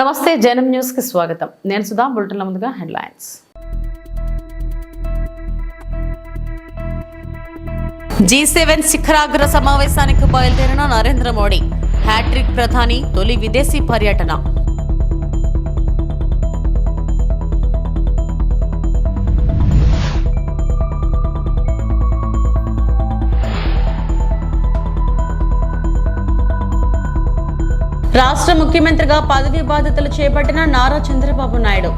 నమస్తే జనం న్యూస్ కి స్వాగతం. నేను సుధా. బులెటిన్ల ముందుగా హెడ్లైన్స్. G7 శిఖరాగ్ర సమావేశానికి బయలుదేరిన నరేంద్ర మోడీ. హ్యాట్రిక్ ప్రధాని తొలి విదేశీ పర్యటన. రాష్ట్ర ముఖ్యమంత్రిగా పదవీ బాధ్యతలు చేపట్టిన నారా చంద్రబాబు నాయుడు.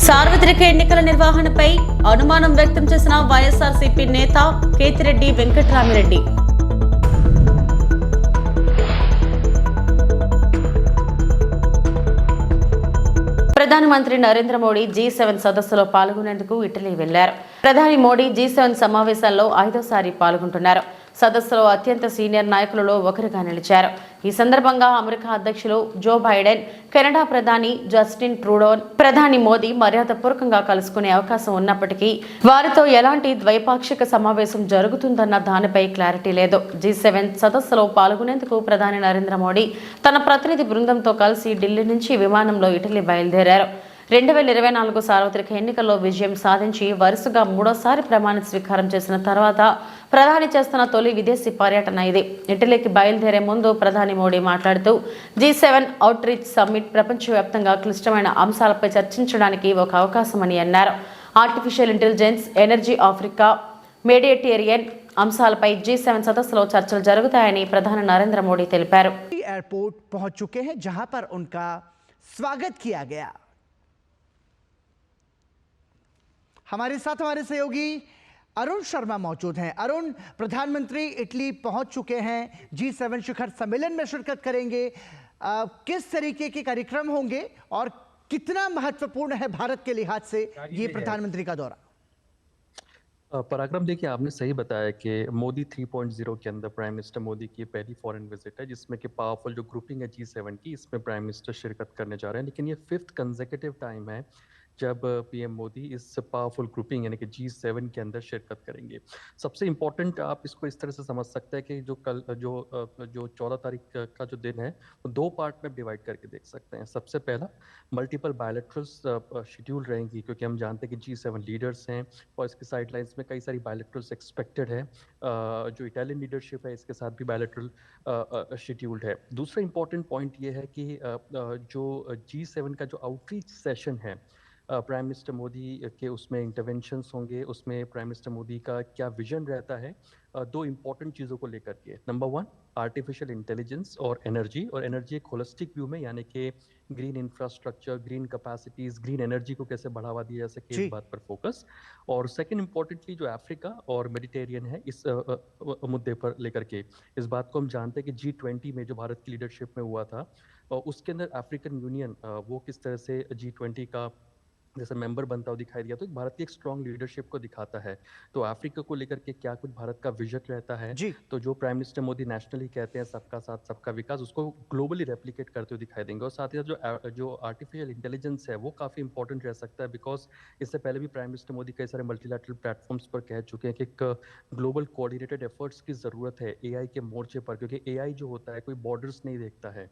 సార్వత్రిక ఎన్నికల నిర్వహణపై అనుమానం వ్యక్తం చేసిన వైఎస్ఆర్సీపీ నేత కేతిరెడ్డి వెంకట్రామిరెడ్డి. ప్రధానమంత్రి నరేంద్ర మోడీ G7 సదస్సులో పాల్గొనేందుకు ఇటలీ వెళ్లారు. ప్రధాని మోడీ G7 సమావేశాల్లో 5వ సారి పాల్గొంటున్నారు. సదస్సులో అత్యంత సీనియర్ నాయకులలో ఒకరిగా నిలిచారు. ఈ సందర్భంగా అమెరికా అధ్యక్షులు జో బైడెన్, కెనడా ప్రధాని జస్టిన్ ట్రూడోన్ ప్రధాని మోదీ మర్యాదపూర్వకంగా కలుసుకునే అవకాశం ఉన్నప్పటికీ వారితో ఎలాంటి ద్వైపాక్షిక సమావేశం జరుగుతుందన్న దానిపై క్లారిటీ లేదు. G7 సదస్సులో పాల్గొనేందుకు ప్రధాని నరేంద్ర మోడీ తన ప్రతినిధి బృందంతో కలిసి ఢిల్లీ నుంచి విమానంలో ఇటలీ బయలుదేరారు. 2024 సార్వత్రిక ఎన్నికల్లో విజయం సాధించి వరుసగా 3వ సారి ప్రమాణ స్వీకారం చేసిన తర్వాత ప్రధాని చేస్తున్న తొలి విదేశీ పర్యటన ఇది. ఇటలీకి బయలుదేరే ముందు ప్రధాని మోడీ మాట్లాడుతూ G7 అవుట్ రీచ్ సమ్మిట్ ప్రపంచవ్యాప్తంగా క్లిష్టమైన అంశాలపై చర్చించడానికి ఒక అవకాశమని అన్నారు. Artificial intelligence, energy, Africa, Mediterranean అంశాలపై G7 సదస్సులో చర్చలు జరుగుతాయని ప్రధాని నరేంద్ర మోడీ తెలిపారు. एयरपोर्ट पहुंच चुके हैं जहां पर उनका स्वागत किया गया। हमारे साथ हमारे सहयोगी अरुण शर्मा मौजूद हैं। अरुण, प्रधानमंत्री इटली पहुंच चुके हैं, G7 शिखर सम्मेलन में शिरकत करेंगे। किस तरीके के कार्यक्रम होंगे और कितना महत्वपूर्ण है भारत के लिहाज से ये प्रधानमंत्री का दौरा? पराक्रम, देखिए आपने सही बताया कि मोदी 3.0 के अंदर प्राइम मिनिस्टर मोदी की पहली फॉरेन विजिट है, जिसमें कि पावरफुल जो ग्रुपिंग है G7 की, इसमें प्राइम मिनिस्टर शिरकत करने जा रहे हैं। लेकिन ये 5th कंसेक्यूटिव टाइम है जब पीएम मोदी इस पावरफुल ग्रुपिंग यानी कि G7 के अंदर शिरकत करेंगे। सबसे इम्पोर्टेंट आप इसको इस तरह से समझ सकते हैं कि जो 14 तारीख का जो दिन है वो 2 पार्ट में डिवाइड करके देख सकते हैं। सबसे पहला मल्टीपल बायलैटरल्स शेड्यूल रहेंगी, क्योंकि हम जानते हैं कि G7 लीडर्स हैं और इसके साइडलाइंस में कई सारी बायलैटरल्स एक्सपेक्टेड है। जो इटालियन लीडरशिप है इसके साथ भी बायलैटरल शेड्यूल्ड है। दूसरा इंपॉर्टेंट पॉइंट ये है कि जो G7 का जो आउटरीच सेशन है, प्राइम मिनिस्टर मोदी के उसमें इंटरवेंशंस होंगे, उसमें प्राइम मिनिस्टर मोदी का क्या विजन रहता है 2 इंपॉर्टेंट चीज़ों को लेकर के। नंबर 1 आर्टिफिशियल इंटेलिजेंस और एनर्जी एक होलिस्टिक व्यू में, यानी कि green infrastructure, green capacities, green energy को कैसे बढ़ावा दिया जा सके, इस बात पर फोकस। और सेकंड इंपॉर्टेंटली जो अफ्रीका और मेडिटेरियन है इस मुद्दे पर लेकर के, इस बात को हम जानते हैं कि G20 में जो भारत की लीडरशिप में हुआ था उसके अंदर अफ्रीकन यूनियन वो किस तरह से G20 का जैसे मेंबर बनता हुआ दिखाई दिया, तो भारत की एक स्ट्रॉन्ग लीडरशिप को दिखाता है। तो अफ्रीका को लेकर के क्या कुछ भारत का विजन रहता है, तो जो प्राइम मिनिस्टर मोदी नेशनली कहते हैं सबका साथ सबका विकास, उसको ग्लोबली रेप्लिकेट करते हुए दिखाई देंगे। और साथ ही साथ जो आर्टिफिशियल इंटेलिजेंस है वो काफ़ी इंपॉर्टेंट रह सकता है, बिकॉज इससे पहले भी प्राइम मिनिस्टर मोदी कई सारे मल्टीलैटरल प्लेटफॉर्म्स पर कह चुके हैं कि एक ग्लोबल कोऑर्डिनेटेड एफर्ट्स की ज़रूरत है AI के मोर्चे पर, क्योंकि AI जो होता है कोई बॉर्डर्स नहीं देखता है।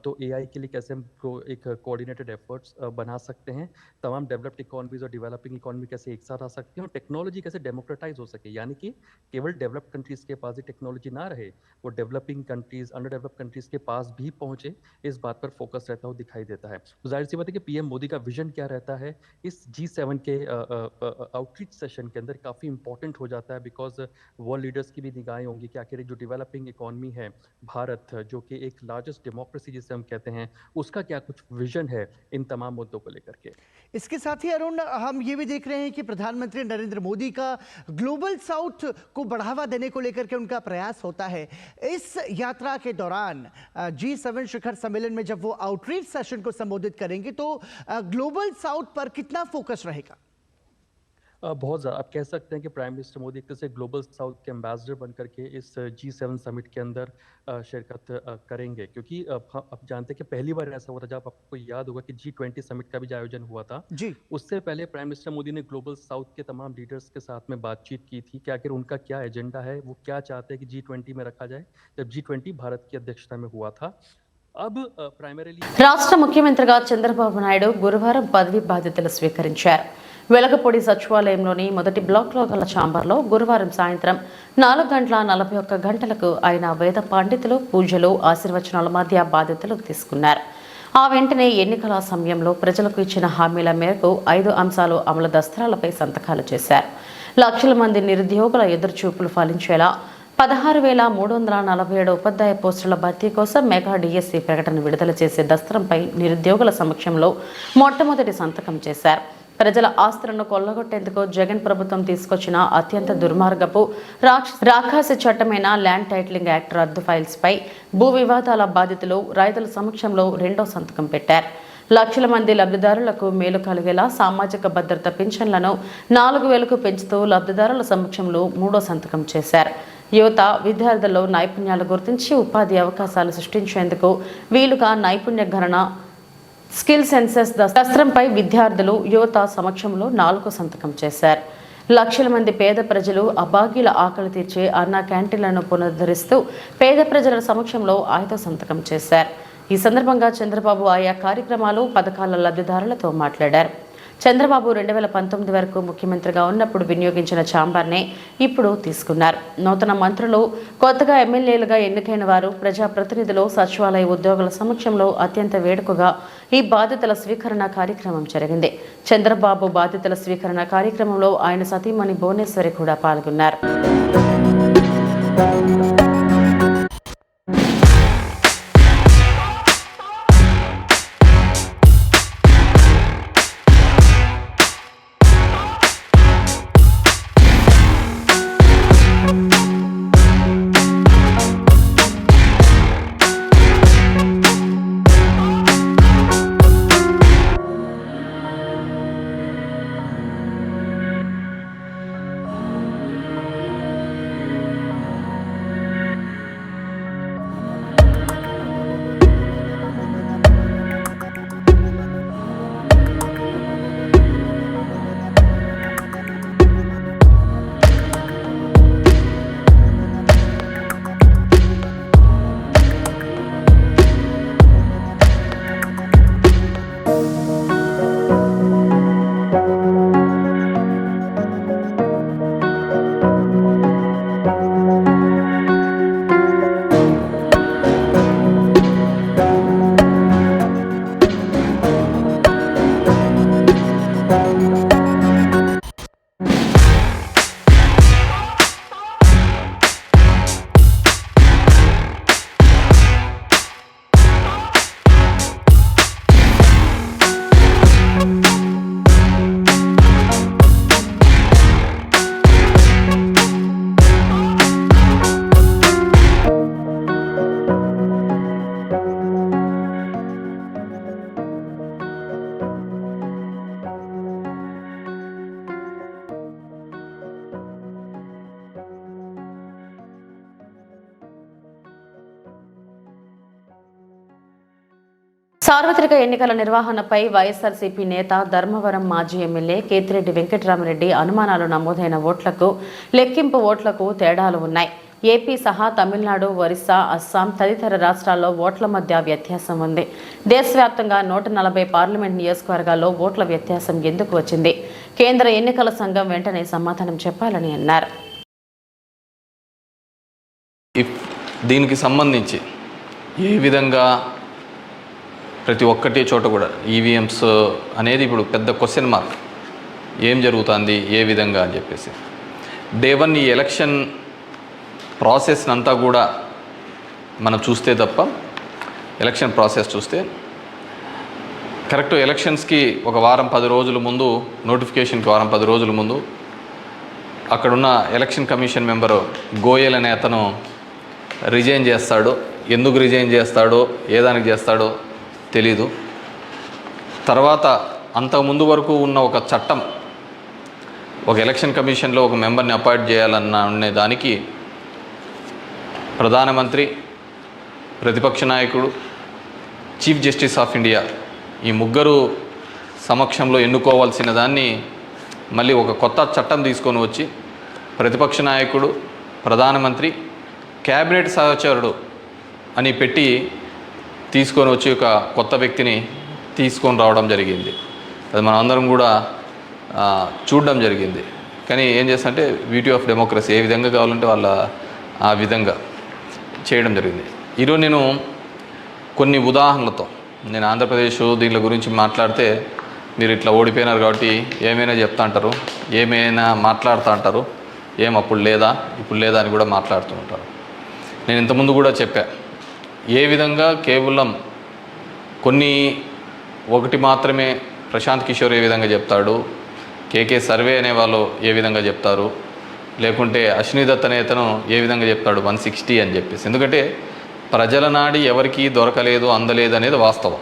तो AI के लिए कैसे हम एक कोऑर्डिनेटेड एफर्ट्स बना सकते हैं, तमाम डेवलप्ड इकोनॉमीज और डेवलपिंग इकोनॉमी कैसे एक साथ आ सकती हैं, और टेक्नोलॉजी कैसे डेमोक्रेटाइज हो सके, यानी कि केवल डेवलप्ड कंट्रीज के पास ही टेक्नोलॉजी ना रहे, वो developing countries, under developed countries के पास भी पहुंचे, इस बात पर फोकस रहता हुआ दिखाई देता है। तो जाहिर सी बात है कि पीएम मोदी का विजन क्या रहता है इस G7 के आउटरीच सेशन के अंदर काफ़ी इंपॉर्टेंट हो जाता है, बिकॉज वर्ल्ड लीडर्स की भी निगाहें होंगी कि आखिर जो डेवलपिंग इकोनॉमी है भारत, जो कि एक लार्जेस्ट डेमोक्रेसी जिसे हम कहते हैं, उसका क्या कुछ विजन है इन तमाम मुद्दों को लेकर के। इसके साथ ही अरुण, हम ये भी देख रहे हैं कि प्रधानमंत्री नरेंद्र मोदी का ग्लोबल साउथ को बढ़ावा देने को लेकर के उनका प्रयास होता है। इस यात्रा के दौरान G7 शिखर सम्मेलन में जब वो आउटरीच सेशन को संबोधित करेंगे तो ग्लोबल साउथ पर कितना फोकस रहेगा? बहुत ज़्यादा आप कह सकते हैं कि प्राइम मिनिस्टर मोदी एक तरह से ग्लोबल साउथ के एम्बेसडर बन करके इस G7 समिट के अंदर शिरकत करेंगे, क्योंकि आप जानते हैं कि पहली बार ऐसा हुआ था, जब आपको याद होगा कि G20 समिट का भी जो आयोजन हुआ था, जी। उससे पहले प्राइम मिनिस्टर मोदी ने ग्लोबल साउथ के तमाम लीडर्स के साथ में बातचीत की थी कि आखिर उनका क्या एजेंडा है, वो क्या चाहते हैं कि G20 में रखा जाए, जब G20 भारत की अध्यक्षता में हुआ था। अब प्राइमरीली రాష్ట్ర ముఖ్యమంత్రిగా చంద్రబాబు నాయుడు గురువారం పదవి బాధ్యతలు స్వీకరించారు. వెలగపూడి సచివాలయంలోని మొదటి బ్లాక్లో గల ఛాంబర్లో గురువారం సాయంత్రం 4:41 ఆయన వేద పండితులు, పూజలు, ఆశీర్వచనాల మధ్య బాధ్యతలు తీసుకున్నారు. ఆ వెంటనే ఎన్నికల సమయంలో ప్రజలకు ఇచ్చిన హామీల మేరకు 5 అంశాలు అమలు దస్త్రాలపై సంతకాలు చేశారు. లక్షల మంది నిరుద్యోగుల ఎదురుచూపులు ఫలించేలా 16,347 ఉపాధ్యాయ పోస్టుల భర్తీ కోసం మెగా డిఎస్సి ప్రకటన విడుదల చేసే దస్త్రంపై నిరుద్యోగుల సమక్షంలో మొట్టమొదటి సంతకం చేశారు. ప్రజల ఆస్తులను కొల్లగొట్టేందుకు జగన్ ప్రభుత్వం తీసుకొచ్చిన అత్యంత దుర్మార్గపు రాక్షసి చట్టమైన ల్యాండ్ టైటిలింగ్ యాక్ట్ రద్దు ఫైల్స్పై భూ వివాదాల బాధితులు రైతుల సమక్షంలో రెండో సంతకం పెట్టారు. లక్షల మంది లబ్ధిదారులకు మేలు కలిగేలా సామాజిక భద్రత పింఛన్లను 4,000కు పెంచుతూ లబ్ధిదారుల సమక్షంలో మూడో సంతకం చేశారు. యువత, విద్యార్థుల్లో నైపుణ్యాలు గుర్తించి ఉపాధి అవకాశాలు సృష్టించేందుకు వీలుగా నైపుణ్య గణన స్కిల్ సెన్సెస్ దస్త్రంపై విద్యార్థులు, యువత సమక్షంలో 4వ సంతకం చేశారు. లక్షల మంది పేద ప్రజలు అభాగ్యుల ఆకలి తీర్చే అన్న క్యాంటీన్లను పునరుద్ధరిస్తూ పేద ప్రజల సమక్షంలో 5వ సంతకం చేశారు. ఈ సందర్భంగా చంద్రబాబు ఆయా కార్యక్రమాలు, పథకాల లబ్ధిదారులతో మాట్లాడారు. చంద్రబాబు 2019 వరకు ముఖ్యమంత్రిగా ఉన్నప్పుడు వినియోగించిన ఛాంబర్నే ఇప్పుడు తీసుకున్నారు. నూతన మంత్రులు, కొత్తగా ఎమ్మెల్యేలుగా ఎన్నికైన వారు, ప్రజాప్రతినిధులు, సచివాలయ ఉద్యోగుల సమక్షంలో అత్యంత వేడుకగా ఈ బాధ్యతల స్వీకరణ కార్యక్రమం జరిగింది. చంద్రబాబు బాధ్యతల స్వీకరణ కార్యక్రమంలో ఆయన సతీమణి భువనేశ్వరి కూడా పాల్గొన్నారు. సార్వత్రిక ఎన్నికల నిర్వహణపై వైఎస్ఆర్సీపీ నేత, ధర్మవరం మాజీ ఎమ్మెల్యే కేతిరెడ్డి వెంకటరామరెడ్డి అనుమానాలు నమోదైన ఓట్లకు, లెక్కింపు ఓట్లకు తేడాలు ఉన్నాయి. ఏపీ సహా తమిళనాడు, ఒరిస్సా, అస్సాం తదితర రాష్ట్రాల్లో ఓట్ల మధ్య వ్యత్యాసం ఉంది. దేశవ్యాప్తంగా 140 పార్లమెంట్ నియోజకవర్గాల్లో ఓట్ల వ్యత్యాసం ఎందుకు వచ్చింది? కేంద్ర ఎన్నికల సంఘం వెంటనే సమాధానం చెప్పాలని అన్నారు. దీనికి సంబంధించి ఏ విధంగా ప్రతి ఒక్కటి చోట కూడా ఈవీఎంస్ అనేది ఇప్పుడు పెద్ద క్వశ్చన్ మార్క్. ఏం జరుగుతుంది, ఏ విధంగా అని చెప్పేసి డే 1 ఈ ఎలక్షన్ ప్రాసెస్ అంతా కూడా మనం చూస్తే తప్ప, ఎలక్షన్ ప్రాసెస్ చూస్తే కరెక్ట్ ఎలక్షన్స్కి ఒక వారం 10 రోజుల ముందు, నోటిఫికేషన్కి వారం 10 రోజుల ముందు అక్కడున్న ఎలక్షన్ కమిషన్ మెంబరు గోయల్ అనే అతను రిజైన్ చేస్తాడు. ఎందుకు రిజైన్ చేస్తాడో, ఏ దానికి చేస్తాడో తెలీదు. తర్వాత అంతకుముందు వరకు ఉన్న ఒక చట్టం ఒక ఎలక్షన్ కమిషన్లో ఒక మెంబర్ని అపాయింట్ చేయాలన్న దానికి ప్రధానమంత్రి, ప్రతిపక్ష నాయకుడు, చీఫ్ జస్టిస్ ఆఫ్ ఇండియా ఈ ముగ్గురు సమక్షంలో ఎన్నుకోవాల్సిన దాన్ని మళ్ళీ ఒక కొత్త చట్టం తీసుకొని వచ్చి ప్రతిపక్ష నాయకుడు, ప్రధానమంత్రి, క్యాబినెట్ సహచరుడు అని పెట్టి తీసుకొని వచ్చి ఒక కొత్త వ్యక్తిని తీసుకొని రావడం జరిగింది. అది మనం అందరం కూడా చూడడం జరిగింది. కానీ ఏం చేస్తారంటే బ్యూటీ ఆఫ్ డెమోక్రసీ, ఏ విధంగా కావాలంటే వాళ్ళ ఆ విధంగా చేయడం జరిగింది. ఈరోజు నేను కొన్ని ఉదాహరణలతో నేను ఆంధ్రప్రదేశ్ దీని గురించి మాట్లాడితే మీరు ఇట్లా ఓడిపోయినారు కాబట్టి ఏమైనా చెప్తా అంటారు, ఏమైనా మాట్లాడుతూ అంటారు, ఏం అప్పుడు లేదా ఇప్పుడు లేదా అని కూడా మాట్లాడుతూ ఉంటారు. నేను ఇంతకుముందు కూడా చెప్పా, ఏ విధంగా కేవలం ఒకటి మాత్రమే ప్రశాంత్ కిషోర్ ఏ విధంగా చెప్తాడు, కేకే సర్వే అనే వాళ్ళు ఏ విధంగా చెప్తారు, లేకుంటే అశ్విని దత్ అనే అతను ఏ విధంగా చెప్తాడు 160 అని చెప్పేసి. ఎందుకంటే ప్రజల నాడి ఎవరికి దొరకలేదు, అందలేదు అనేది వాస్తవం.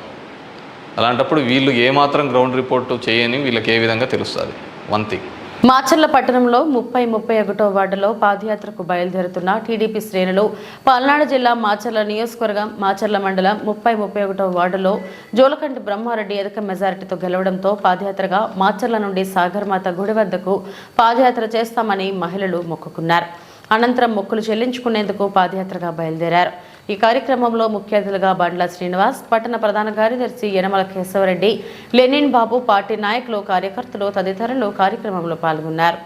అలాంటప్పుడు వీళ్ళు ఏమాత్రం గ్రౌండ్ రిపోర్టు చేయని వీళ్ళకి ఏ విధంగా తెలుస్తుంది? One thing. మాచర్ల పట్టణంలో 30-31 వార్డులో పాదయాత్రకు బయలుదేరుతున్న టీడీపీ శ్రేణులు పల్నాడు జిల్లా మాచర్ల నియోజకవర్గం మాచర్ల మండలం 30-31 వార్డులో జోలకంటి బ్రహ్మారెడ్డి అధిక మెజారిటీతో గెలవడంతో పాదయాత్రగా మాచర్ల నుండి సాగర్మాత గుడి వద్దకు పాదయాత్ర చేస్తామని మహిళలు మొక్కుకున్నారు. అనంతరం మొక్కులు చెల్లించుకునేందుకు పాదయాత్రగా బయలుదేరారు. ఈ కార్యక్రమంలో ముఖ్య అతిథులుగా బండ్ల శ్రీనివాస్, పట్టణ ప్రధాన కార్యదర్శి యనమల కేశవరెడ్డి, లెనిన్ బాబు, పార్టీ నాయకులు, కార్యకర్తలు తదితరులు కార్యక్రమంలో పాల్గొన్నారు.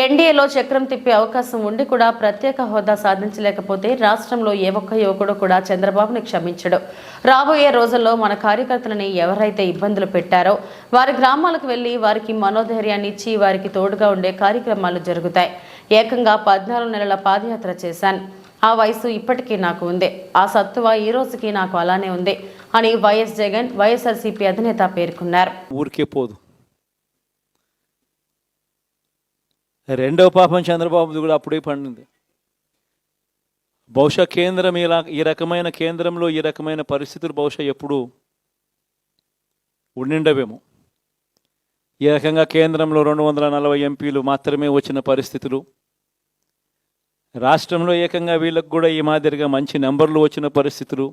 ఎన్డీఏలో చక్రం తిప్పే అవకాశం ఉండి కూడా ప్రత్యేక హోదా సాధించలేకపోతే రాష్ట్రంలో ఏ ఒక్క యువకుడు కూడా చంద్రబాబుని క్షమించడు. రాబోయే రోజుల్లో మన కార్యకర్తలని ఎవరైతే ఇబ్బందులు పెట్టారో వారి గ్రామాలకు వెళ్లి వారికి మనోధైర్యాన్ని ఇచ్చి వారికి తోడుగా ఉండే కార్యక్రమాలు జరుగుతాయి. ఏకంగా 14 నెలల పాదయాత్ర చేశాను. ఆ వయసు ఇప్పటికీ నాకు ఉంది. ఆ సత్తువ ఈ రోజుకి నాకు అలానే ఉంది అని వైఎస్ జగన్ వైఎస్ఆర్సీపీ అధినేత పేర్కొన్నారు. ఊరికే పోదు. రెండవ పాపం చంద్రబాబుది కూడా అప్పుడే పండింది. బహుశా కేంద్రం ఈ రకమైన కేంద్రంలో ఈ రకమైన పరిస్థితులు బహుశా ఎప్పుడు ఉండిండవేమో. ఈ రకంగా కేంద్రంలో 240 ఎంపీలు మాత్రమే వచ్చిన పరిస్థితులు, రాష్ట్రంలో ఏకంగా వీళ్ళకు కూడా ఈ మాదిరిగా మంచి నెంబర్లు వచ్చిన పరిస్థితులు,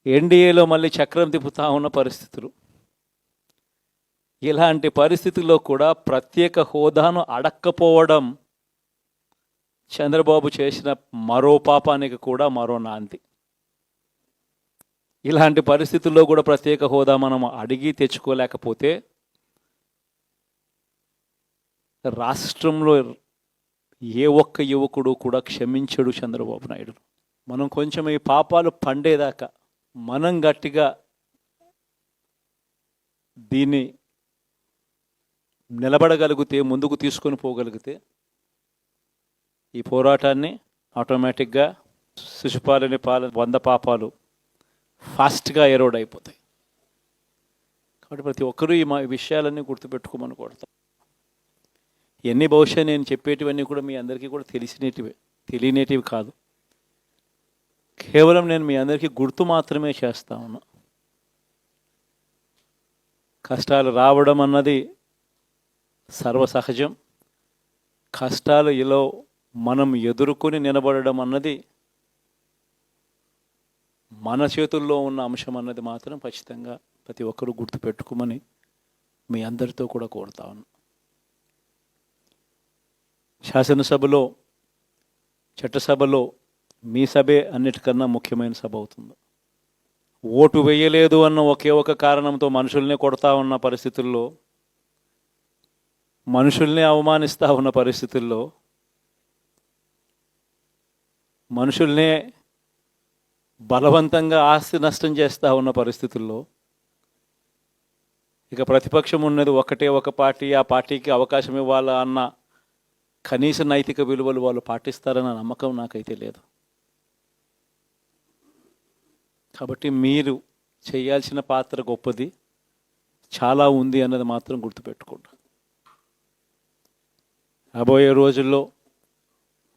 ఎన్డీఏలో మళ్ళీ చక్రం తిప్పుతా ఉన్న పరిస్థితులు. ఇలాంటి పరిస్థితుల్లో కూడా ప్రత్యేక హోదాను అడక్కపోవడం చంద్రబాబు చేసిన మరో పాపానికి కూడా మరో నాంది. ఇలాంటి పరిస్థితుల్లో కూడా ప్రత్యేక హోదా మనం అడిగి తెచ్చుకోలేకపోతే రాష్ట్రంలో ఏ ఒక్క యువకుడు కూడా క్షమించడు చంద్రబాబు నాయుడు. మనం కొంచెం ఈ పాపాలు పండేదాకా మనం గట్టిగా దీన్ని నిలబడగలిగితే, ముందుకు తీసుకొని పోగలిగితే ఈ పోరాటాన్ని ఆటోమేటిక్గా శిశుపాలని 100 పాపాలు ఫాస్ట్గా ఎరోడ్ అయిపోతాయి. కాబట్టి ప్రతి ఒక్కరూ ఈ విషయాలన్నీ గుర్తుపెట్టుకోమని కోరుతాం. ఎన్ని బహుశా నేను చెప్పేటివన్నీ కూడా మీ అందరికీ కూడా తెలియనేటివి కాదు. కేవలం నేను మీ అందరికీ గుర్తు మాత్రమే చేస్తా ఉన్నా. కష్టాలు రావడం అన్నది సర్వసహజం. కష్టాలు ఇలా మనం ఎదుర్కొని నిలబడడం అన్నది మన చేతుల్లో ఉన్న అంశం అన్నది మాత్రం ఖచ్చితంగా ప్రతి ఒక్కరూ గుర్తుపెట్టుకోమని మీ అందరితో కూడా కోరుతా ఉన్నాను. శాసనసభలో, చట్టసభలో మీ సభే అన్నిటికన్నా ముఖ్యమైన సభ అవుతుంది. ఓటు వేయలేదు అన్న ఒకే ఒక కారణంతో మనుషుల్ని కొడతా ఉన్న పరిస్థితుల్లో, మనుషుల్ని అవమానిస్తూ ఉన్న పరిస్థితుల్లో, మనుషుల్నే బలవంతంగా ఆస్తి నష్టం చేస్తూ ఉన్న పరిస్థితుల్లో ఇక ప్రతిపక్షం ఉన్నది ఒకటే ఒక పార్టీ, ఆ పార్టీకి అవకాశం ఇవ్వాలా అన్న కనీస నైతిక విలువలు వాళ్ళు పాటిస్తారన్న నమ్మకం నాకైతే లేదు. కాబట్టి మీరు చేయాల్సిన పాత్ర గొప్పది, చాలా ఉంది అన్నది మాత్రం గుర్తుపెట్టుకోండి. రాబోయే రోజుల్లో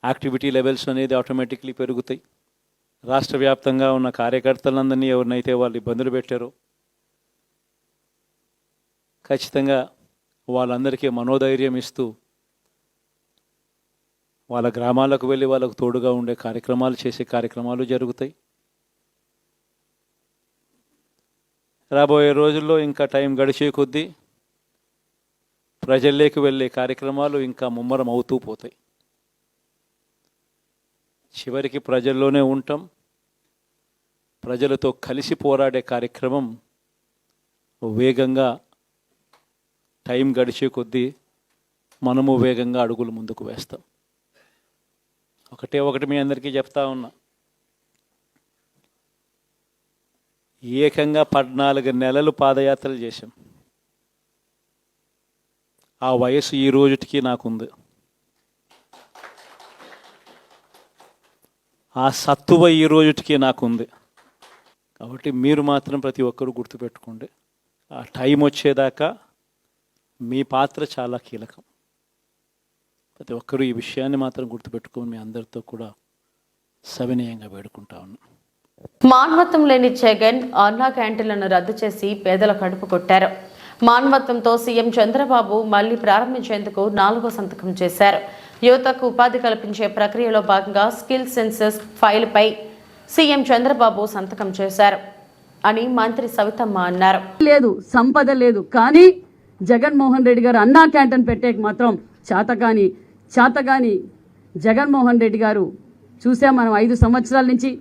యాక్టివిటీ లెవెల్స్ అనేది ఆటోమేటిక్లీ పెరుగుతాయి. రాష్ట్ర వ్యాప్తంగా ఉన్న కార్యకర్తలందరినీ ఎవరినైతే వాళ్ళు ఇబ్బందులు పెట్టారో ఖచ్చితంగా వాళ్ళందరికీ మనోధైర్యం ఇస్తూ వాళ్ళ గ్రామాలకు వెళ్ళి వాళ్ళకు తోడుగా ఉండే కార్యక్రమాలు, చేసే కార్యక్రమాలు జరుగుతాయి. రాబోయే రోజుల్లో ఇంకా టైం గడిచే కొద్దీ ప్రజల్లోకి వెళ్ళే కార్యక్రమాలు ఇంకా ముమ్మరం అవుతూ పోతాయి. చివరికి ప్రజల్లోనే ఉంటాం. ప్రజలతో కలిసి పోరాడే కార్యక్రమం వేగంగా టైం గడిచే కొద్దీ మనము వేగంగా అడుగులు ముందుకు వేస్తాం. ఒకటి మీ అందరికీ చెప్తా ఉన్నా, ఏకంగా 14 నెలలు పాదయాత్రలు చేశాం. ఆ వయసు ఈ రోజుటికి నాకుంది. ఆ సత్తువ ఈ రోజుటికి నాకుంది. కాబట్టి మీరు మాత్రం ప్రతి ఒక్కరూ గుర్తుపెట్టుకోండి, ఆ టైం వచ్చేదాకా మీ పాత్ర చాలా కీలకం. ప్రతి ఒక్కరూ ఈ విషయాన్ని మాత్రం గుర్తుపెట్టుకొని మీ అందరితో కూడా సవినయంగా వేడుకుంటా ఉన్నాను. మానవత్వం లేని జగన్ అన్నా క్యాంటీన్లను రద్దు చేసి పేదల కడుపు కొట్టారు. మానవత్వంతో సీఎం చంద్రబాబు మళ్లీ ప్రారంభించేందుకు 4వ సంతకం చేశారు. యువతకు ఉపాధి కల్పించే ప్రక్రియలో భాగంగా స్కిల్ సెన్సస్ ఫైల్పై సీఎం చంద్రబాబు సంతకం చేశారు అని మంత్రి సవితమ్మ అన్నారు. లేదు, సంపద లేదు, కానీ జగన్మోహన్ రెడ్డి గారు అన్నా క్యాంటీన్ పెట్టేకి మాత్రం చాతగాని జగన్మోహన్ రెడ్డి గారు చూసాం మనం 5 సంవత్సరాల నుంచి.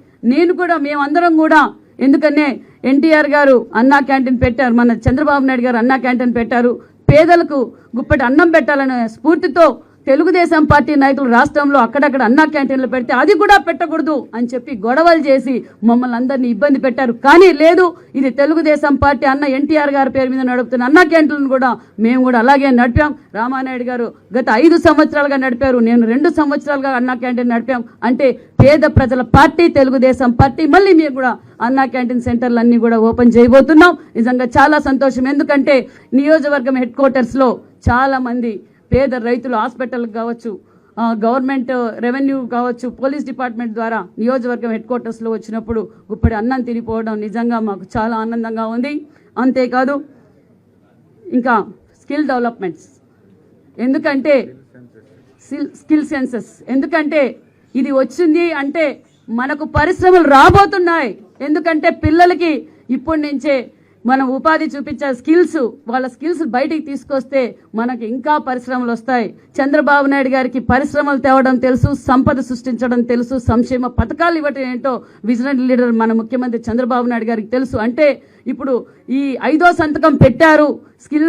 మేమందరం కూడా, ఎందుకనే ఎన్టీఆర్ గారు అన్నా క్యాంటీన్ పెట్టారు, మన చంద్రబాబు నాయుడు గారు అన్నా క్యాంటీన్ పెట్టారు. పేదలకు గుప్పటి అన్నం పెట్టాలనే స్ఫూర్తితో తెలుగుదేశం పార్టీ నాయకులు రాష్ట్రంలో అక్కడక్కడ అన్నా క్యాంటీన్లు పెడితే అది కూడా పెట్టకూడదు అని చెప్పి గొడవలు చేసి మమ్మల్ని అందరినీ ఇబ్బంది పెట్టారు. కానీ లేదు, ఇది తెలుగుదేశం పార్టీ అన్న ఎన్టీఆర్ గారి పేరు మీద నడుపుతున్న అన్నా క్యాంటీన్లను కూడా మేము కూడా అలాగే నడిపాం. రామానాయుడు గారు గత 5 సంవత్సరాలుగా నడిపారు, నేను 2 సంవత్సరాలుగా అన్నా క్యాంటీన్ నడిపాం. అంటే పేద ప్రజల పార్టీ తెలుగుదేశం పార్టీ. మళ్ళీ మేము కూడా అన్నా క్యాంటీన్ సెంటర్లు అన్నీ కూడా ఓపెన్ చేయబోతున్నాం. నిజంగా చాలా సంతోషం, ఎందుకంటే నియోజకవర్గం హెడ్ క్వార్టర్స్లో చాలామంది పేద రైతులు హాస్పిటల్కి కావచ్చు, గవర్నమెంట్ రెవెన్యూ కావచ్చు, పోలీస్ డిపార్ట్మెంట్ ద్వారా నియోజకవర్గం హెడ్ క్వార్టర్స్లో వచ్చినప్పుడు గుప్పటి అన్నం తినిపోవడం నిజంగా మాకు చాలా ఆనందంగా ఉంది. అంతేకాదు ఇంకా స్కిల్ డెవలప్మెంట్స్, ఎందుకంటే స్కిల్ సెన్సస్, ఎందుకంటే ఇది వచ్చింది అంటే మనకు పరిశ్రమలు రాబోతున్నాయి. ఎందుకంటే పిల్లలకి ఇప్పటి నుంచే మనం ఉపాధి చూపించే వాళ్ళ స్కిల్స్ బయటికి తీసుకొస్తే మనకి ఇంకా పరిశ్రమలు వస్తాయి. చంద్రబాబు నాయుడు గారికి పరిశ్రమలు తేవడం తెలుసు, సంపద సృష్టించడం తెలుసు, సంక్షేమ పథకాలు ఇవ్వటం ఏంటో విజనరీ లీడర్ మన ముఖ్యమంత్రి చంద్రబాబు నాయుడు గారికి తెలుసు. అంటే ఇప్పుడు ఈ 5వ సంతకం పెట్టారు, స్కిల్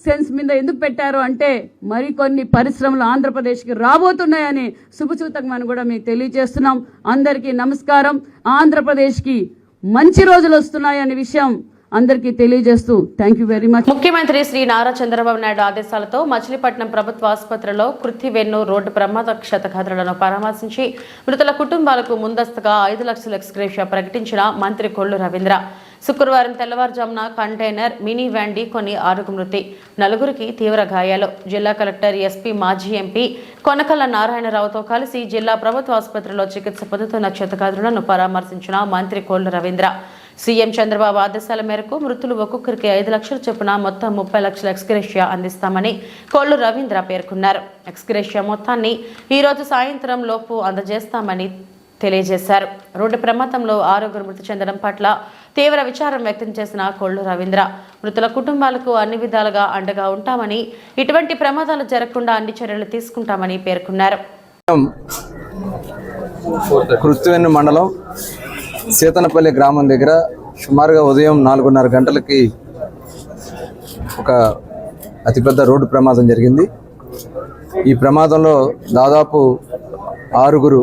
సెన్స్ మీద ఎందుకు పెట్టారు అంటే మరికొన్ని పరిశ్రమలు ఆంధ్రప్రదేశ్కి రాబోతున్నాయని శుభసూచకమని కూడా మీకు తెలియజేస్తున్నాం. అందరికీ నమస్కారం. ఆంధ్రప్రదేశ్కి మంచి రోజులు వస్తున్నాయనే విషయం అందరికీ తెలియజేస్తూ థ్యాంక్ యూ వెరీ మచ్. ముఖ్యమంత్రి శ్రీ నారా చంద్రబాబు నాయుడు ఆదేశాలతో మచిలీపట్నం ప్రభుత్వ ఆసుపత్రిలో కృత్తివెన్ను రోడ్డు ప్రమాద క్షతగాత్రులను పరామర్శించి మృతుల కుటుంబాలకు ముందస్తుగా 5 లక్షల ఎక్స్గ్రేషియా ప్రకటించిన మంత్రి కొల్లు రవీంద్ర. శుక్రవారం తెల్లవారుజామున కంటైనర్ మినీ వ్యాన్ ఢీకొని 6 మృతి, 4కి తీవ్ర గాయాలు. జిల్లా కలెక్టర్, ఎస్పీ, మాజీ ఎంపీ కొనకల్ల నారాయణరావుతో కలిసి జిల్లా ప్రభుత్వ ఆసుపత్రిలో చికిత్స పొందుతున్న క్షతగాత్రులను పరామర్శించిన మంత్రి కొల్లు రవీంద్ర. సీఎం చంద్రబాబు ఆదేశాల మేరకు మృతులు ఒక్కొక్కరికి 5 లక్షల చొప్పున మొత్తం 30 లక్షల ఎక్స్గ్రేషియా అందిస్తామని కొల్లు రవీంద్ర పేర్కొన్నారు. ఎక్స్గ్రేషియా మొత్తాన్ని ఈ రోజు సాయంత్రం లోపు అందజేస్తామని తెలియజేశారు. రోడ్డు ప్రమాదంలో 6 మృతి చెందడం పట్ల తీవ్ర విచారం వ్యక్తం చేసిన కొల్లు రవీంద్ర మృతుల కుటుంబాలకు అన్ని విధాలుగా అండగా ఉంటామని, ఇటువంటి ప్రమాదాలు జరగకుండా అన్ని చర్యలు తీసుకుంటామని పేర్కొన్నారు. కృత్తివెన్ను మండలం సీతనపల్లి గ్రామం దగ్గర సుమారుగా ఉదయం 4:30 గంటలకి ఒక అతిపెద్ద రోడ్డు ప్రమాదం జరిగింది. ఈ ప్రమాదంలో దాదాపు 6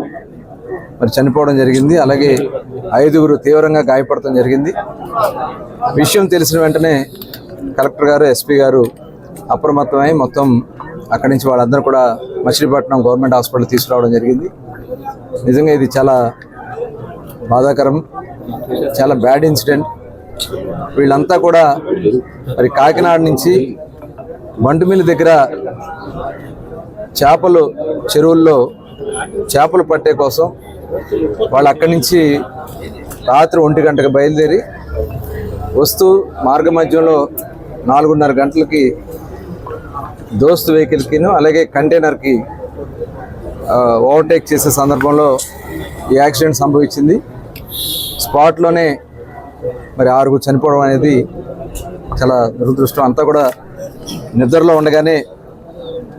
మరి చనిపోవడం జరిగింది. అలాగే 5 తీవ్రంగా గాయపడటం జరిగింది. విషయం తెలిసిన వెంటనే కలెక్టర్ గారు, ఎస్పీ గారు అప్రమత్తమై మొత్తం అక్కడి నుంచి వాళ్ళందరూ కూడా మచిలీపట్నం గవర్నమెంట్ హాస్పిటల్ తీసుకురావడం జరిగింది. నిజంగా ఇది చాలా బాధాకరం, చాలా బ్యాడ్ ఇన్సిడెంట్. వీళ్ళంతా కూడా మరి కాకినాడ నుంచి బంటుమిల్లి దగ్గర చేపలు చెరువుల్లో చేపలు పట్టే కోసం వాళ్ళు అక్కడి నుంచి రాత్రి 1 గంటకు బయలుదేరి వస్తూ మార్గ మధ్యంలో 4:30 గంటలకి దోస్తు వెహికల్కి అలాగే కంటైనర్కి ఓవర్టేక్ చేసే సందర్భంలో ఈ యాక్సిడెంట్ సంభవించింది. స్పాట్లోనే మరి 6 చనిపోవడం అనేది చాలా దురదృష్టం. అంతా కూడా నిద్రలో ఉండగానే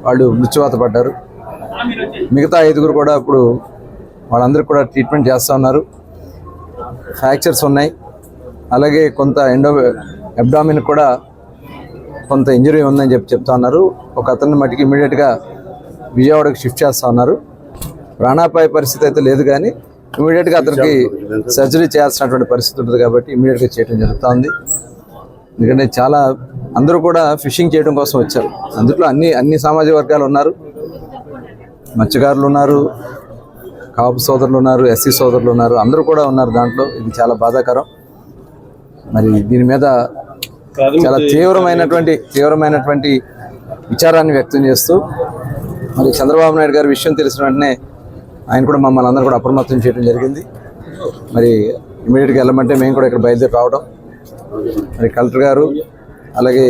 వాళ్ళు మృత్యువాత పడ్డారు. మిగతా 5 కూడా ఇప్పుడు వాళ్ళందరికీ కూడా ట్రీట్మెంట్ చేస్తూ ఉన్నారు. ఫ్రాక్చర్స్ ఉన్నాయి. అలాగే కొంత అబ్డామిన్ కూడా కొంత ఇంజరీ ఉందని చెప్తా ఉన్నారు. ఒక అతన్ని మటుకు ఇమీడియట్గా విజయవాడకు షిఫ్ట్ చేస్తూ ఉన్నారు. ప్రాణాపాయ పరిస్థితి అయితే లేదు, కానీ ఇమీడియట్గా అతనికి సర్జరీ చేయాల్సినటువంటి పరిస్థితి ఉంటుంది కాబట్టి ఇమీడియట్గా చేయడం జరుగుతూ ఉంది. ఎందుకంటే చాలా అందరూ కూడా ఫిషింగ్ చేయడం కోసం వచ్చారు. అందులో అన్ని సామాజిక వర్గాలు ఉన్నారు. మత్స్యకారులు ఉన్నారు, కాపు సోదరులు ఉన్నారు, ఎస్సీ సోదరులు ఉన్నారు, అందరూ కూడా ఉన్నారు దాంట్లో. ఇది చాలా బాధాకరం. మరి దీని మీద చాలా తీవ్రమైనటువంటి విచారాన్ని వ్యక్తం చేస్తూ మరి చంద్రబాబు నాయుడు గారి విషయం తెలిసిన వెంటనే ఆయన కూడా మమ్మల్ని అందరూ కూడా అప్రమత్తం చేయడం జరిగింది. మరి ఇమీడియట్గా వెళ్ళమంటే మేము కూడా ఇక్కడ బయలుదేరి రావడం, మరి కలెక్టర్ గారు అలాగే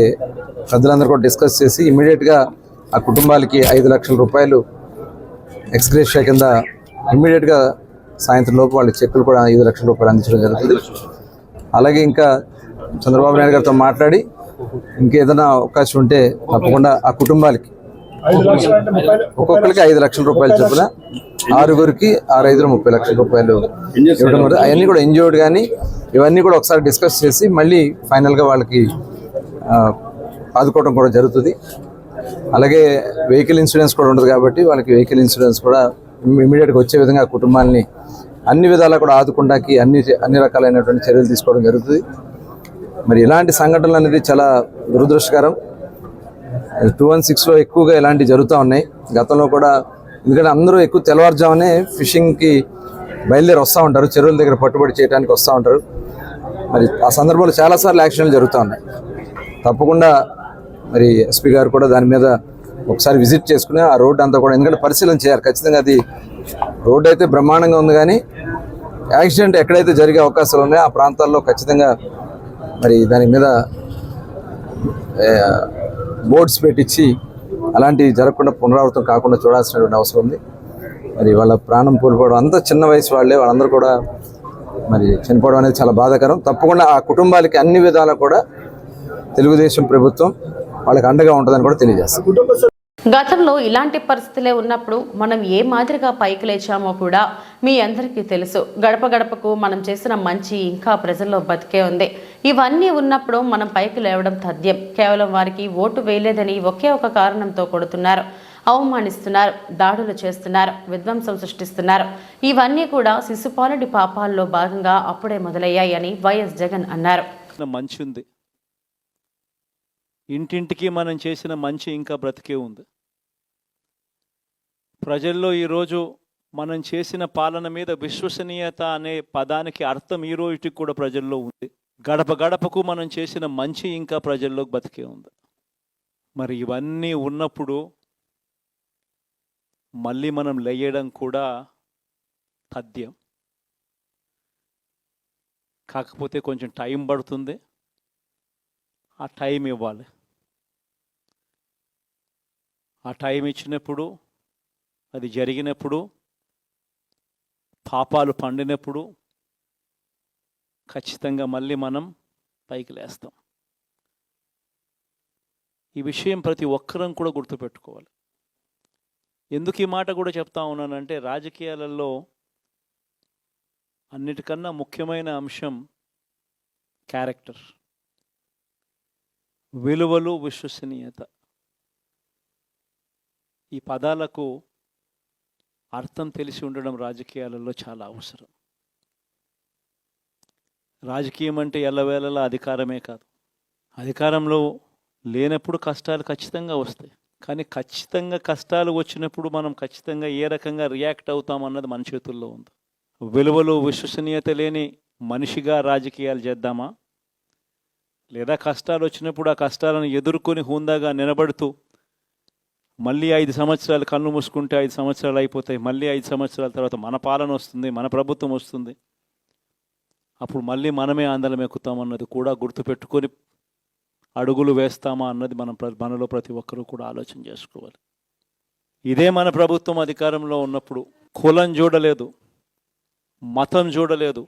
పెద్దలందరూ కూడా డిస్కస్ చేసి ఇమీడియట్గా ఆ కుటుంబాలకి 5 లక్షల రూపాయలు ఎక్స్గ్రేషియా కింద ఇమ్మీడియట్గా సాయంత్రం లోపు వాళ్ళ చెక్కులు కూడా 5 లక్షల రూపాయలు అందించడం జరుగుతుంది. అలాగే ఇంకా చంద్రబాబు నాయుడు గారితో మాట్లాడి ఇంకేదైనా అవకాశం ఉంటే తప్పకుండా ఆ కుటుంబాలకి ఒక్కొక్కరికి 5 లక్షల రూపాయలు చొప్పున 6 6 30 లక్షల రూపాయలు ఇవ్వడం. అవన్నీ కూడా ఇంజూర్డ్ కానీ ఇవన్నీ కూడా ఒకసారి డిస్కస్ చేసి మళ్ళీ ఫైనల్గా వాళ్ళకి ఆదుకోవడం కూడా జరుగుతుంది. అలాగే వెహికల్ ఇన్సూరెన్స్ కూడా ఉంటుంది కాబట్టి వాళ్ళకి వెహికల్ ఇన్సూరెన్స్ కూడా ఇమీడియట్గా వచ్చే విధంగా కుటుంబాన్ని అన్ని విధాలా కూడా ఆదుకోవడానికి అన్ని రకాలైనటువంటి చర్యలు తీసుకోవడం జరుగుతుంది. మరి ఇలాంటి సంఘటనలు అనేది చాలా దురదృష్టకరం. 216లో ఎక్కువగా ఇలాంటివి జరుగుతూ ఉన్నాయి గతంలో కూడా. ఎందుకంటే అందరూ ఎక్కువ తెల్లవారుజామునే ఫిషింగ్కి బయలుదేరి వస్తూ ఉంటారు, చెరువుల దగ్గర పట్టుబడి చేయడానికి వస్తూ ఉంటారు. మరి ఆ సందర్భంలో చాలాసార్లు యాక్సిడెంట్లు జరుగుతూ ఉన్నాయి. తప్పకుండా మరి ఎస్పీ గారు కూడా దాని మీద ఒకసారి విజిట్ చేసుకుని ఆ రోడ్డు అంతా కూడా ఎందుకంటే పరిశీలన చేయాలి ఖచ్చితంగా. అది రోడ్డు అయితే బ్రహ్మాండంగా ఉంది, కానీ యాక్సిడెంట్ ఎక్కడైతే జరిగే అవకాశాలు ఉన్నాయో ఆ ప్రాంతాల్లో ఖచ్చితంగా మరి దాని మీద బోర్డ్స్ పెట్టించి అలాంటివి జరగకుండా పునరావృతం కాకుండా చూడాల్సినటువంటి అవసరం ఉంది. మరి వాళ్ళ ప్రాణం కోల్పోవడం, అంత చిన్న వయసు వాళ్ళందరూ కూడా మరి చనిపోవడం అనేది చాలా బాధాకరం. తప్పకుండా ఆ కుటుంబాలకి అన్ని విధాలా కూడా తెలుగుదేశం ప్రభుత్వం వాళ్ళకి అండగా ఉంటుందని కూడా తెలియజేస్తాం. గతంలో ఇలాంటి పరిస్థితులే ఉన్నప్పుడు మనం ఏ మాదిరిగా పైకి లేచామో కూడా మీ అందరికీ తెలుసు. గడప గడపకు మనం చేసిన మంచి ఇంకా ప్రజల్లో బతికే ఉంది. ఇవన్నీ ఉన్నప్పుడు మనం పైకి లేవడం తథ్యం. కేవలం వారికి ఓటు వేయలేదని ఒకే ఒక కారణంతో కొడుతున్నారు, అవమానిస్తున్నారు, దాడులు చేస్తున్నారు, విధ్వంసం సృష్టిస్తున్నారు. ఇవన్నీ కూడా శిశుపాలుడి పాపాల్లో భాగంగా అప్పుడే మొదలయ్యాయని వైఎస్ జగన్ అన్నారు. మంచి ఉంది, ఇంటింటికి మనం చేసిన మంచి ఇంకా బ్రతికే ఉంది. ప్రజల్లో ఈరోజు మనం చేసిన పాలన మీద విశ్వసనీయత అనే పదానికి అర్థం ఈ రోజుకి కూడా ప్రజల్లో ఉంది. గడప గడపకు మనం చేసిన మంచి ఇంకా ప్రజల్లో బతికే ఉంది. మరి ఇవన్నీ ఉన్నప్పుడు మళ్ళీ మనం లేయడం కూడా తథ్యం. కాకపోతే కొంచెం టైం పడుతుంది. ఆ టైం ఇవ్వాలి. ఆ టైం ఇచ్చినప్పుడు, అది జరిగినప్పుడు, పాపాలు పండినప్పుడు ఖచ్చితంగా మళ్ళీ మనం పైకి లేస్తాం. ఈ విషయం ప్రతి ఒక్కరం కూడా గుర్తుపెట్టుకోవాలి. ఎందుకు ఈ మాట కూడా చెప్తా ఉన్నానంటే, రాజకీయాలలో అన్నిటికన్నా ముఖ్యమైన అంశం క్యారెక్టర్, విలువలు, విశ్వసనీయత. ఈ పదాలకు అర్థం తెలిసి ఉండడం రాజకీయాలలో చాలా అవసరం. రాజకీయం అంటే ఎల్లవేళలా అధికారమే కాదు. అధికారంలో లేనప్పుడు కష్టాలు ఖచ్చితంగా వస్తాయి. కానీ ఖచ్చితంగా కష్టాలు వచ్చినప్పుడు మనం ఖచ్చితంగా ఏ రకంగా రియాక్ట్ అవుతామన్నది మన చేతుల్లో ఉంది. విలువలు, విశ్వసనీయత లేని మనిషిగా రాజకీయాలు చేద్దామా, లేదా కష్టాలు వచ్చినప్పుడు ఆ కష్టాలను ఎదుర్కొని హుందాగా నిలబడుతూ మళ్ళీ 5 సంవత్సరాలు కళ్ళు మూసుకుంటే 5 సంవత్సరాలు అయిపోతాయి, మళ్ళీ 5 సంవత్సరాల తర్వాత మన పాలన వస్తుంది, మన ప్రభుత్వం వస్తుంది, అప్పుడు మళ్ళీ మనమే ఆందోళన ఎక్కుతామన్నది కూడా గుర్తుపెట్టుకొని అడుగులు వేస్తామా అన్నది మనలో ప్రతి ఒక్కరూ కూడా ఆలోచన చేసుకోవాలి. ఇదే మన ప్రభుత్వం అధికారంలో ఉన్నప్పుడు కులం చూడలేదు, మతం చూడలేదు,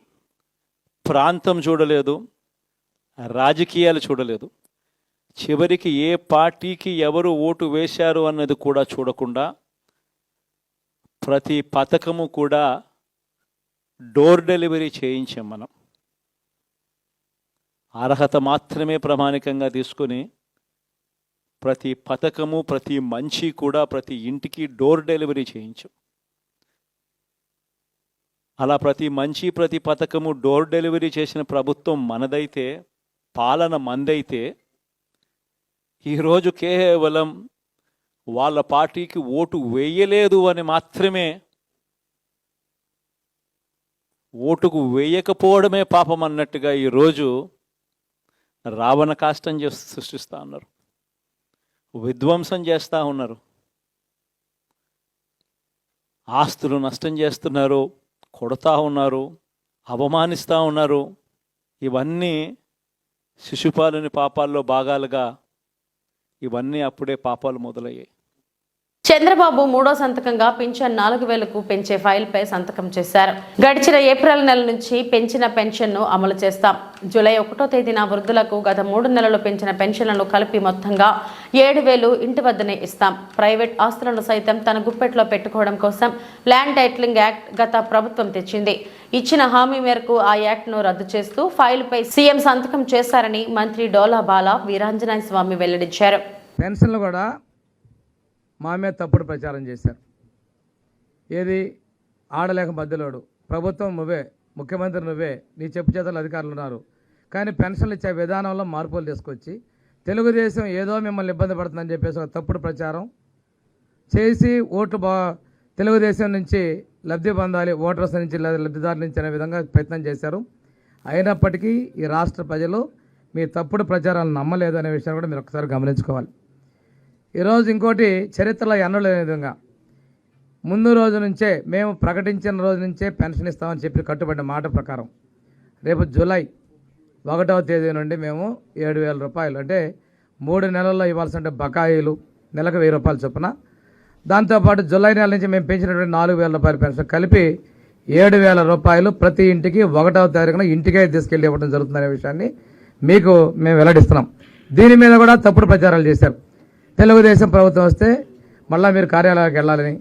ప్రాంతం చూడలేదు, రాజకీయాలు చూడలేదు, చివరికి ఏ పార్టీకి ఎవరు ఓటు వేశారు అన్నది కూడా చూడకుండా ప్రతి పథకము కూడా డోర్ డెలివరీ చేయించాం. మనం అర్హత మాత్రమే ప్రామాణికంగా తీసుకొని ప్రతి పథకము, ప్రతి మంచి కూడా ప్రతి ఇంటికి డోర్ డెలివరీ చేయించాం. అలా ప్రతి మంచి, ప్రతి పథకము డోర్ డెలివరీ చేసిన ప్రభుత్వం మనదైతే, పాలన మందైతే, ఈరోజు కేవలం వాళ్ళ పార్టీకి ఓటు వేయలేదు అని మాత్రమే, ఓటుకు వేయకపోవడమే పాపం అన్నట్టుగా ఈరోజు రావణ కాష్టం సృష్టిస్తూ ఉన్నారు, విధ్వంసం చేస్తూ ఉన్నారు, ఆస్తులు నష్టం చేస్తున్నారు, కొడతా ఉన్నారు, అవమానిస్తూ ఉన్నారు. ఇవన్నీ శిశుపాలుని పాపాల్లో భాగాలుగా ఇవన్నీ అప్పుడే పాపాలు మొదలయ్యాయి. చంద్రబాబు మూడో సంతకంగా పింఛన్ 4,000కు పెంచే ఫైల్పై సంతకం చేశారు. గడిచిన ఏప్రిల్ నెల నుంచి పెంచిన పెన్షన్ను అమలు చేస్తాం. జూలై 1వ తేదీన వృద్ధులకు గత 3 నెలలు పెంచిన పెన్షన్లను కలిపి మొత్తంగా 7,000 ఇంటి వద్దనే ఇస్తాం. ప్రైవేట్ ఆస్తులను సైతం తన గుప్పెట్లో పెట్టుకోవడం కోసం ల్యాండ్ టైటిలింగ్ యాక్ట్ గత ప్రభుత్వం తెచ్చింది. ఇచ్చిన హామీ మేరకు ఆ యాక్ట్ను రద్దు చేస్తూ ఫైల్పై సీఎం సంతకం చేశారని మంత్రి డోలా బాల వీరాంజనేయ స్వామి వెల్లడించారు. పెన్షన్లు కూడా మా మీద తప్పుడు ప్రచారం చేశారు. ఏది ఆడలేక మధ్యలోడు, ప్రభుత్వం నువ్వే, ముఖ్యమంత్రి నువ్వే, నీ చెప్పు చేతలు అధికారులు ఉన్నారు, కానీ పెన్షన్లు ఇచ్చే విధానంలో మార్పులు తీసుకొచ్చి తెలుగుదేశం ఏదో మిమ్మల్ని ఇబ్బంది పడుతుందని చెప్పేసి ఒక తప్పుడు ప్రచారం చేసి ఓట్లు తెలుగుదేశం నుంచి లబ్ధి పొందాలి, ఓటర్స్ నుంచి లబ్ధిదారుల నుంచి అనే విధంగా ప్రయత్నం చేశారు. అయినప్పటికీ ఈ రాష్ట్ర ప్రజలు మీ తప్పుడు ప్రచారాలను నమ్మలేదు అనే విషయాన్ని కూడా మీరు ఒకసారి గమనించుకోవాలి. ఈరోజు ఇంకోటి, చరిత్రలో ఎన్నలేని విధంగా ముందు రోజు నుంచే మేము ప్రకటించిన రోజు నుంచే పెన్షన్ ఇస్తామని చెప్పి కట్టుబడిన మాట ప్రకారం రేపు జూలై 1వ తేదీ నుండి మేము 7,000 రూపాయలు, అంటే 3 నెలల్లో ఇవ్వాల్సిన బకాయిలు నెలకు 1,000 రూపాయలు చొప్పున, దాంతోపాటు జూలై నెల నుంచి మేము పెంచినటువంటి 4,000 రూపాయల పెన్షన్ కలిపి 7,000 రూపాయలు ప్రతి ఇంటికి 1వ తారీఖున ఇంటికే తీసుకెళ్ళి ఇవ్వడం జరుగుతుందనే విషయాన్ని మీకు మేము వెల్లడిస్తున్నాం. దీని మీద కూడా తప్పుడు ప్రచారాలు చేశారు. తెలుగుదేశం ప్రభుత్వం వస్తే మళ్ళీ మీరు కార్యాలయాలకు వెళ్ళాలని,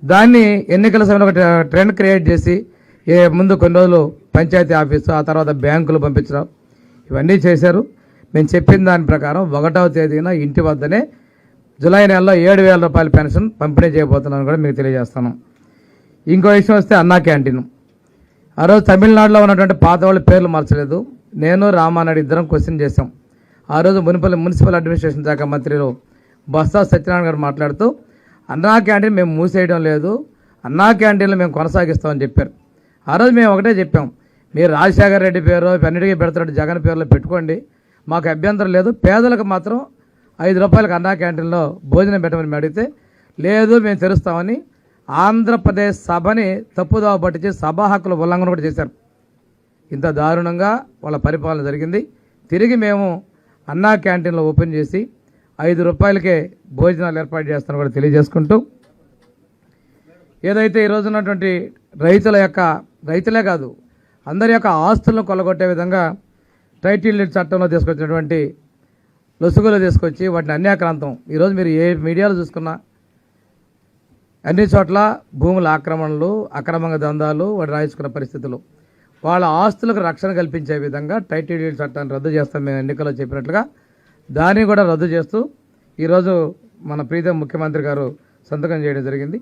దాన్ని ఎన్నికల సమయంలో ఒక ట్రెండ్ క్రియేట్ చేసి ముందు కొన్ని రోజులు పంచాయతీ ఆఫీసు, ఆ తర్వాత బ్యాంకులు పంపించడం, ఇవన్నీ చేశారు. మేము చెప్పిన దాని ప్రకారం 1వ తేదీన ఇంటి వద్దనే జూలై నెలలో 7,000 రూపాయల పెన్షన్ పంపిణీ చేయబోతున్నాను కూడా మీకు తెలియజేస్తాను. ఇంకో విషయం వస్తే అన్నా క్యాంటీన్. ఆ రోజు తమిళనాడులో ఉన్నటువంటి పాత వాళ్ళ పేర్లు మార్చలేదు. నేను రామానాయుడు ఇద్దరం క్వశ్చన్ చేశాం. ఆ రోజు మున్సిపల్ అడ్మినిస్ట్రేషన్ శాఖ మంత్రిలో బొత్స సత్యనారాయణ గారు మాట్లాడుతూ అన్నా క్యాంటీన్ మేము మూసేయడం లేదు, అన్నా క్యాంటీన్లు మేము కొనసాగిస్తామని చెప్పారు. ఆ రోజు మేము ఒకటే చెప్పాం, మీరు రాజశేఖర రెడ్డి పేరు అన్నిటికీ పెడుతున్నట్టు జగన్ పేరులో పెట్టుకోండి, మాకు అభ్యంతరం లేదు, పేదలకు మాత్రం 5 రూపాయలకు అన్నా క్యాంటీన్లో భోజనం పెట్టమని మేము అడిగితే లేదు మేము తెరుస్తామని ఆంధ్రప్రదేశ్ సభని తప్పుదోవ పట్టించి సభా హక్కుల ఉల్లంఘన కూడా చేశారు. ఇంత దారుణంగా వాళ్ళ పరిపాలన జరిగింది. తిరిగి మేము అన్నా క్యాంటీన్లో ఓపెన్ చేసి 5 రూపాయలకే భోజనాలు ఏర్పాటు చేస్తామని కూడా తెలియజేసుకుంటూ, ఏదైతే ఈరోజు ఉన్నటువంటి రైతులే కాదు అందరి యొక్క ఆస్తులను కొల్లగొట్టే విధంగా టైటిల్ డీడ్ చట్టంలో తీసుకొచ్చినటువంటి లొసుగులు తీసుకొచ్చి వాటిని అన్యాక్రాంతం, ఈరోజు మీరు ఏ మీడియాలో చూసుకున్నా అన్ని చోట్ల భూముల ఆక్రమణలు, అక్రమంగా దందాలు వాటి రాయించుకున్న పరిస్థితులు, వాళ్ళ ఆస్తులకు రక్షణ కల్పించే విధంగా టైటిల్ డీడ్ చట్టాన్ని రద్దు చేస్తాం మేము ఎన్నికల్లో చెప్పినట్లుగా. దాన్ని కూడా రద్దు చేస్తూ ఈరోజు మన ప్రీతం ముఖ్యమంత్రి గారు సంతకం చేయడం జరిగింది.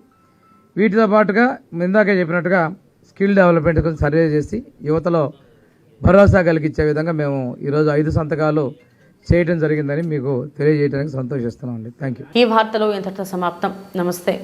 వీటితో పాటుగా ఇందాకే చెప్పినట్టుగా స్కిల్ డెవలప్మెంట్ గురించి సర్వే చేసి యువతలో భరోసా కలిగించే విధంగా మేము ఈరోజు 5 సంతకాలు చేయడం జరిగిందని మీకు తెలియజేయడానికి సంతోషిస్తున్నామండి. Thank you. ఈ వార్తలు ఇంతటితో సమాప్తం. నమస్తే.